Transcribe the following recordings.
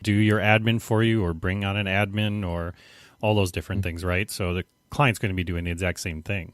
do your admin for you or bring on an admin or all those different things, right? So the client's going to be doing the exact same thing.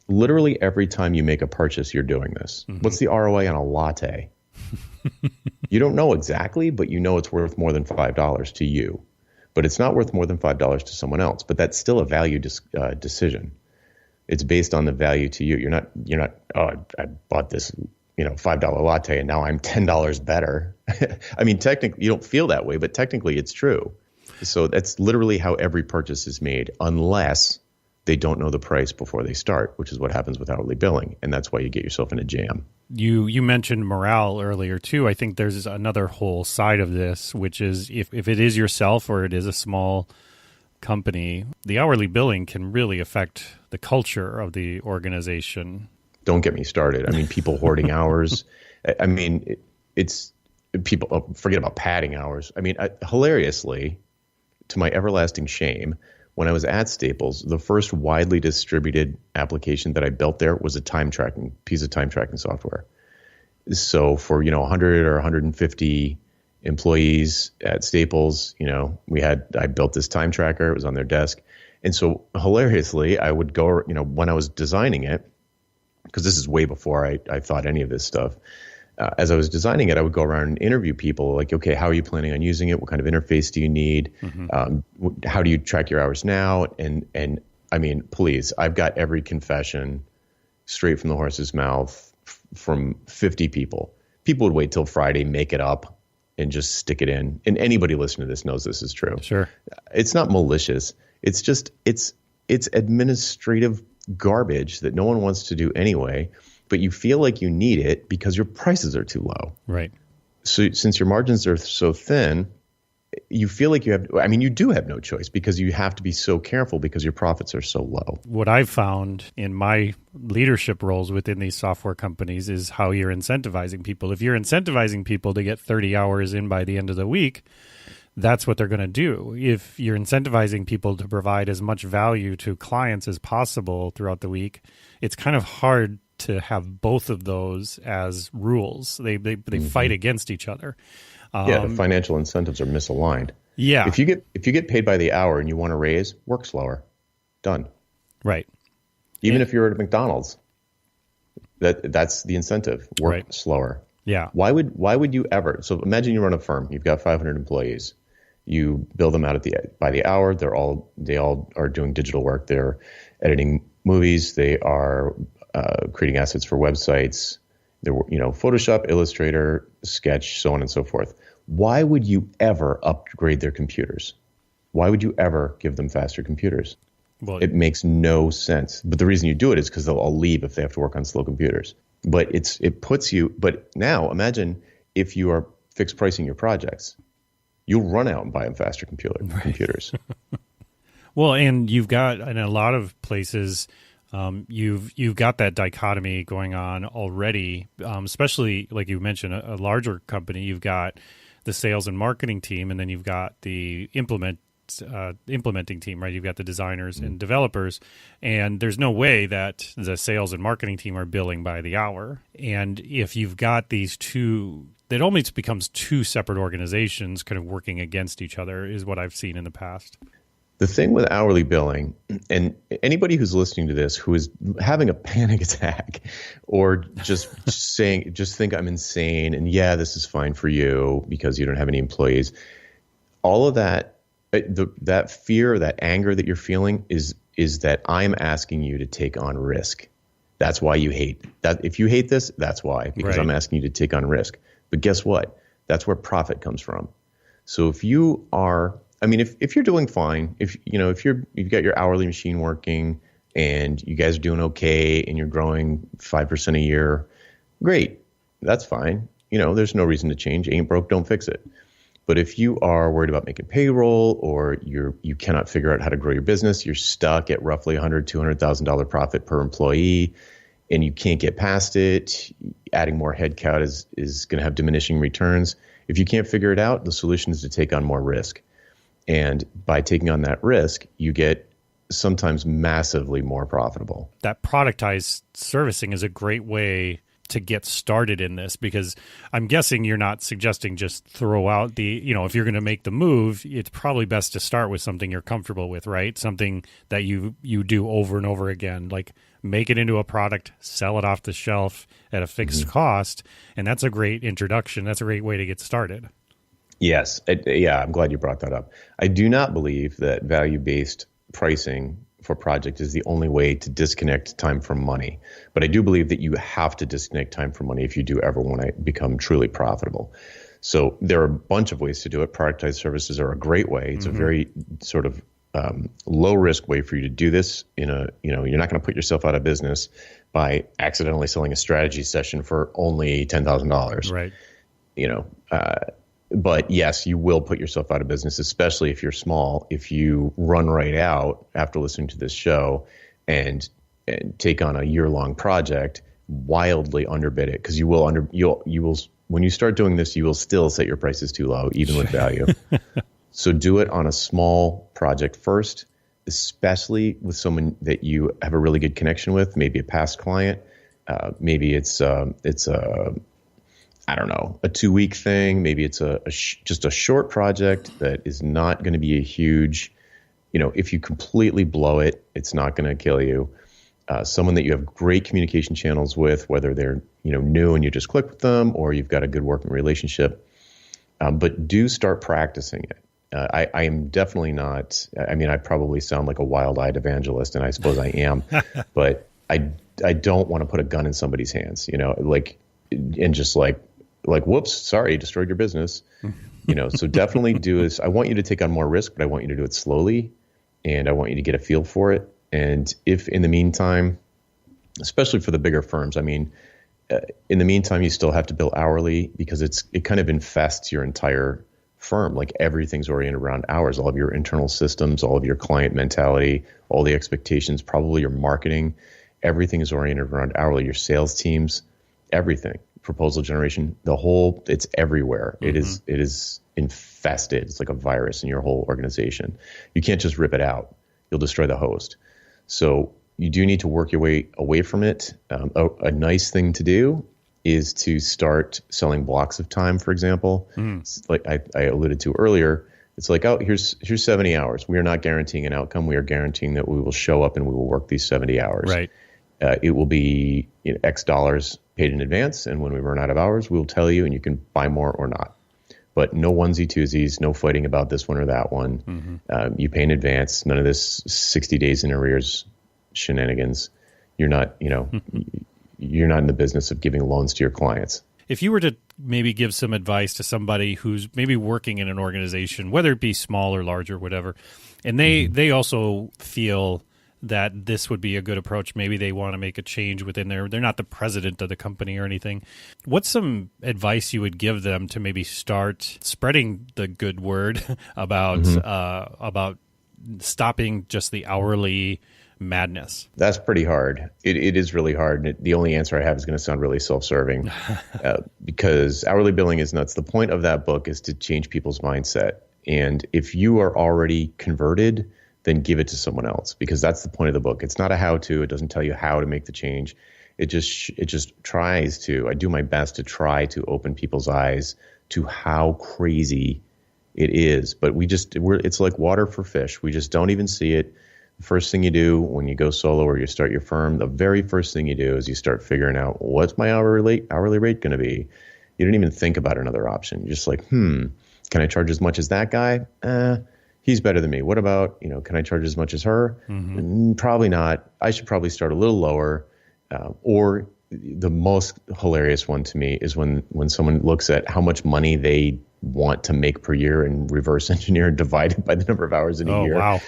Literally every time you make a purchase, you're doing this. Mm-hmm. What's the ROI on a latte? You don't know exactly, but you know it's worth more than $5 to you. But it's not worth more than $5 to someone else. But that's still a value decision. It's based on the value to you. You're not. Oh, I bought this, $5 latte, and now I'm $10 better. I mean, technically, you don't feel that way, but technically, it's true. So that's literally how every purchase is made, unless they don't know the price before they start, which is what happens with hourly billing, and that's why you get yourself in a jam. You mentioned morale earlier too. I think there's another whole side of this, which is if it is yourself or it is a small company, the hourly billing can really affect the culture of the organization. Don't get me started. I mean, people hoarding hours. I mean, it's people forget about padding hours. I mean, hilariously, to my everlasting shame, when I was at Staples, the first widely distributed application that I built there was a piece of time tracking software. So for 100 or 150 employees at Staples, I built this time tracker. It was on their desk, and so hilariously, I would go, when I was designing it, because this is way before I thought any of this stuff. As I was designing it, I would go around and interview people like, okay, how are you planning on using it? What kind of interface do you need? Mm-hmm. How do you track your hours now? And I mean, please, I've got every confession straight from the horse's mouth from 50 people. People would wait till Friday, make it up, and just stick it in. And anybody listening to this knows this is true. Sure. It's not malicious. It's just, it's administrative garbage that no one wants to do anyway. But you feel like you need it because your prices are too low. Right. So since your margins are so thin, you feel like you do have no choice because you have to be so careful because your profits are so low. What I've found in my leadership roles within these software companies is how you're incentivizing people. If you're incentivizing people to get 30 hours in by the end of the week, that's what they're going to do. If you're incentivizing people to provide as much value to clients as possible throughout the week, it's kind of hard to have both of those as rules. They mm-hmm. fight against each other. The financial incentives are misaligned. Yeah. If you get paid by the hour and you want to raise, work slower. Done. Right. Even if you're at McDonald's, that's the incentive. Work slower. Yeah. Why would you ever? So imagine you run a firm. You've got 500 employees. You bill them out by the hour. They all are doing digital work. They're editing movies. They are creating assets for websites. They're Photoshop, Illustrator, Sketch, so on and so forth. Why would you ever upgrade their computers? Why would you ever give them faster computers? Well, it makes no sense. But the reason you do it is because they'll all leave if they have to work on slow computers. But it puts you. But now imagine if you are fixed pricing your projects, you'll run out and buy them faster computers. Well, and you've got in a lot of places. You've got that dichotomy going on already, especially like you mentioned, a larger company. You've got the sales and marketing team, and then you've got the implementing team, right? You've got the designers and developers, and there's no way that the sales and marketing team are billing by the hour. And if you've got these two, it almost becomes two separate organizations kind of working against each other, is what I've seen in the past. The thing with hourly billing, and anybody who's listening to this who is having a panic attack or just think I'm insane and this is fine for you because you don't have any employees, all of that, that fear, that anger that you're feeling is that I'm asking you to take on risk. That's why you hate that. If you hate this, that's why, because I'm asking you to take on risk. But guess what? That's where profit comes from. So if you are, if you're doing fine, if you've got your hourly machine working and you guys are doing okay and you're growing 5% a year, great. That's fine. There's no reason to change. Ain't broke, don't fix it. But if you are worried about making payroll or you cannot figure out how to grow your business, you're stuck at roughly $100,000, $200,000 profit per employee, and you can't get past it, adding more headcount is going to have diminishing returns. If you can't figure it out, the solution is to take on more risk. And by taking on that risk, you get sometimes massively more profitable. That productized servicing is a great way to get started in this? Because I'm guessing you're not suggesting just throw out if you're going to make the move, it's probably best to start with something you're comfortable with, right? Something that you do over and over again, like make it into a product, sell it off the shelf at a fixed cost. And that's a great introduction. That's a great way to get started. Yes. I'm glad you brought that up. I do not believe that value-based pricing for project is the only way to disconnect time from money. But I do believe that you have to disconnect time from money if you do ever want to become truly profitable. So there are a bunch of ways to do it. Productized services are a great way. It's a very sort of low risk way for you to do this you're not going to put yourself out of business by accidentally selling a strategy session for only $10,000. Right. But yes, you will put yourself out of business, especially if you're small, if you run right out after listening to this show and take on a year-long project, wildly underbid it, because you will when you start doing this, you will still set your prices too low, even with value. So do it on a small project first, especially with someone that you have a really good connection with, maybe a past client. Maybe it's I don't know, a 2-week thing. Maybe it's just a short project that is not going to be a huge, if you completely blow it, it's not going to kill you. Someone that you have great communication channels with, whether they're, new and you just click with them or you've got a good working relationship. But do start practicing it. I am definitely not, I probably sound like a wild-eyed evangelist, and I suppose I am, but I don't want to put a gun in somebody's hands, and just like, whoops, sorry, destroyed your business. So definitely do this. I want you to take on more risk, but I want you to do it slowly, and I want you to get a feel for it. And if in the meantime, especially for the bigger firms, in the meantime, you still have to bill hourly, because it kind of infests your entire firm. Like, everything's oriented around hours, all of your internal systems, all of your client mentality, all the expectations, probably your marketing, everything is oriented around hourly, your sales teams, everything. Proposal generation, it's everywhere. It is infested. It's like a virus in your whole organization. You can't just rip it out. You'll destroy the host. So you do need to work your way away from it. A nice thing to do is to start selling blocks of time, for example. Like I alluded to earlier, it's like, oh, here's 70 hours. We are not guaranteeing an outcome. We are guaranteeing that we will show up and we will work these 70 hours. Right. It will be X dollars paid in advance, and when we run out of hours, we'll tell you, and you can buy more or not. But no onesie-twosies, no fighting about this one or that one. You pay in advance. None of this 60 days in arrears shenanigans. You're not, you're not in the business of giving loans to your clients. If you were to maybe give some advice to somebody who's maybe working in an organization, whether it be small or large or whatever, and they also feel that this would be a good approach. Maybe they want to make a change within they're not the president of the company or anything. What's some advice you would give them to maybe start spreading the good word about stopping just the hourly madness? That's pretty hard. It is really hard. The only answer I have is going to sound really self-serving because hourly billing is nuts. The point of that book is to change people's mindset. And if you are already converted, then give it to someone else, because that's the point of the book. It's not a how-to. It doesn't tell you how to make the change. It just tries to. I do my best to try to open people's eyes to how crazy it is. But it's like water for fish. We just don't even see it. The first thing you do when you go solo or you start your firm, the very first thing you do is you start figuring out, what's my hourly rate going to be? You don't even think about another option. You're just like, can I charge as much as that guy? He's better than me. What about, can I charge as much as her? Probably not. I should probably start a little lower. Or the most hilarious one to me is when someone looks at how much money they want to make per year and reverse engineer and divide it by the number of hours in a year. Wow.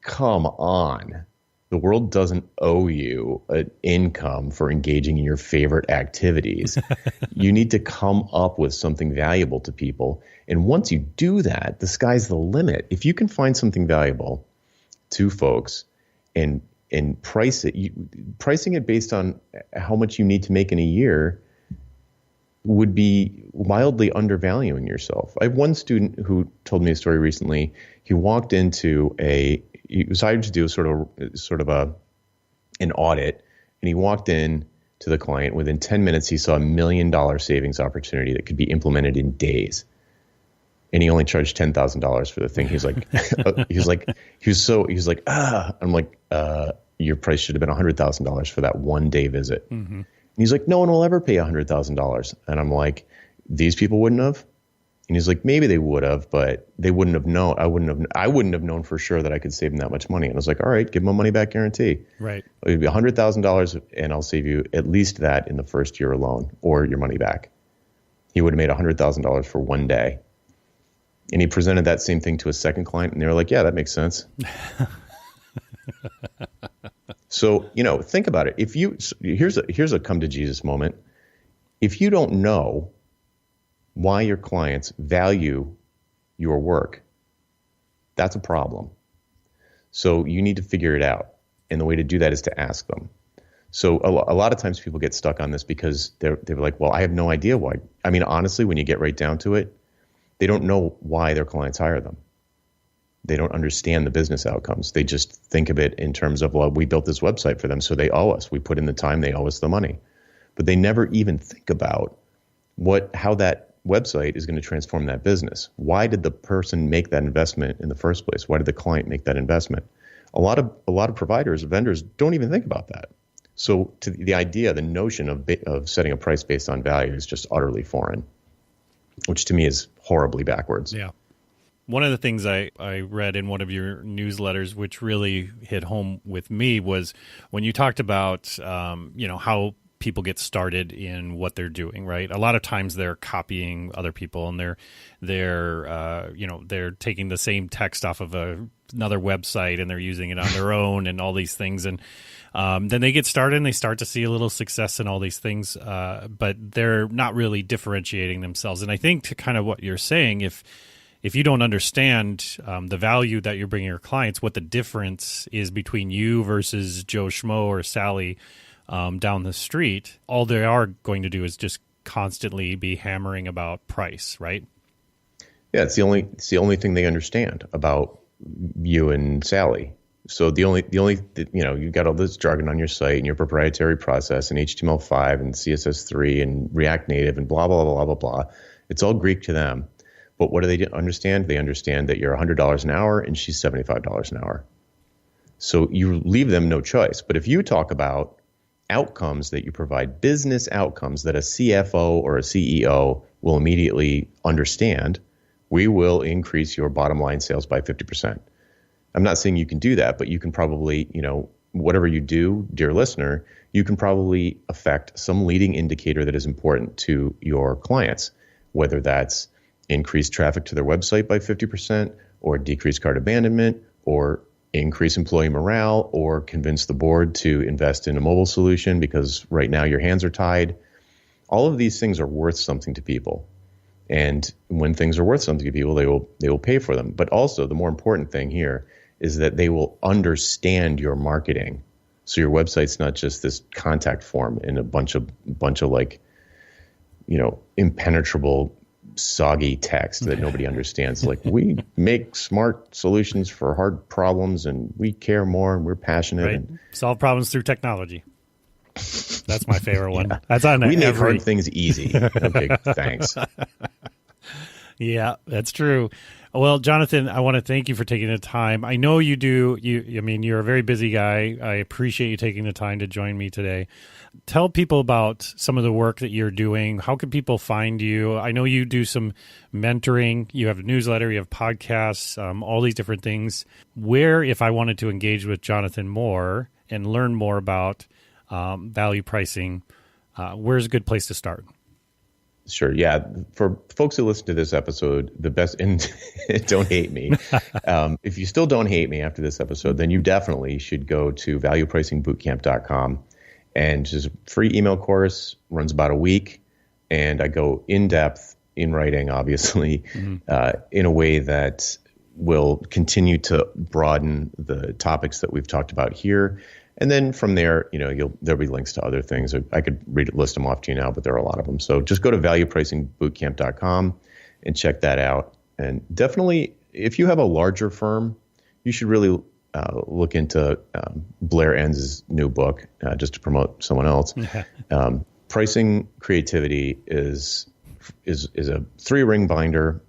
Come on. The world doesn't owe you an income for engaging in your favorite activities. You need to come up with something valuable to people. And once you do that, the sky's the limit. If you can find something valuable to folks and price it, pricing it based on how much you need to make in a year would be wildly undervaluing yourself. I have one student who told me a story recently. He walked into he was hired to do sort of an audit, and he walked in to the client. Within 10 minutes, he saw $1 million savings opportunity that could be implemented in days. And he only charged $10,000 for the thing. He's like, I'm like, your price should have been $100,000 for that 1 day visit. Mm-hmm. And he's like, no one will ever pay $100,000. And I'm like, these people wouldn't have? And he's like, maybe they would have, but they wouldn't have known. I wouldn't have known for sure that I could save them that much money. And I was like, all right, give them a money back guarantee. Right. It would be $100,000 and I'll save you at least that in the first year alone or your money back. He would have made $100,000 for 1 day. And he presented that same thing to a second client and they were like, yeah, that makes sense. So, think about it. Here's a come to Jesus moment. If you don't know why your clients value your work, that's a problem. So you need to figure it out. And the way to do that is to ask them. So a lot of times people get stuck on this because they're like, well, I have no idea why. I mean, honestly, when you get right down to it, they don't know why their clients hire them. They don't understand the business outcomes. They just think of it in terms of, well, we built this website for them, so they owe us. We put in the time, they owe us the money. But they never even think about how that website is going to transform that business. Why did the person make that investment in the first place? Why did the client make that investment? A lot of providers, vendors don't even think about that. So to the notion of setting a price based on value is just utterly foreign, which to me is horribly backwards. Yeah. One of the things I read in one of your newsletters, which really hit home with me, was when you talked about, how people get started in what they're doing, right? A lot of times they're copying other people and they're taking the same text off of another website and they're using it on their own and all these things. And then they get started and they start to see a little success in all these things, but they're not really differentiating themselves. And I think to kind of what you're saying, if you don't understand the value that you're bringing your clients, what the difference is between you versus Joe Schmo or Sally down the street, all they are going to do is just constantly be hammering about price, right? Yeah, it's the only thing they understand about you and Sally. So the only you've got all this jargon on your site and your proprietary process and HTML5 and CSS3 and React Native and blah blah blah blah blah. It's all Greek to them. But what do they understand? They understand that you're $100 an hour and she's $75 an hour. So you leave them no choice. But if you talk about outcomes that you provide, business outcomes that a CFO or a CEO will immediately understand, we will increase your bottom line sales by 50%. I'm not saying you can do that, but you can probably, whatever you do, dear listener, you can probably affect some leading indicator that is important to your clients, whether that's increase traffic to their website by 50% or decrease cart abandonment or increase employee morale or convince the board to invest in a mobile solution because right now your hands are tied. All of these things are worth something to people. And when things are worth something to people, they will pay for them. But also the more important thing here is that they will understand your marketing. So your website's not just this contact form in a bunch of like, impenetrable soggy text that nobody understands. Like, we make smart solutions for hard problems and we care more and we're passionate. Right. And solve problems through technology. That's my favorite one. Yeah. That's on we make hard things easy. Okay, thanks. Yeah, that's true. Well, Jonathan, I want to thank you for taking the time. I know you do. You're a very busy guy. I appreciate you taking the time to join me today. Tell people about some of the work that you're doing. How can people find you? I know you do some mentoring. You have a newsletter. You have podcasts, all these different things. Where, if I wanted to engage with Jonathan more and learn more about value pricing, where's a good place to start? Sure. Yeah. For folks who listen to this episode, the best, and don't hate me. If you still don't hate me after this episode, then you definitely should go to valuepricingbootcamp.com. And just a free email course, runs about a week. And I go in depth in writing, obviously, in a way that will continue to broaden the topics that we've talked about here. And then from there, there'll be links to other things. I could list them off to you now, but there are a lot of them. So just go to valuepricingbootcamp.com and check that out. And definitely, if you have a larger firm, you should really look into Blair Enns' new book, just to promote someone else. Pricing creativity is a 3-ring binder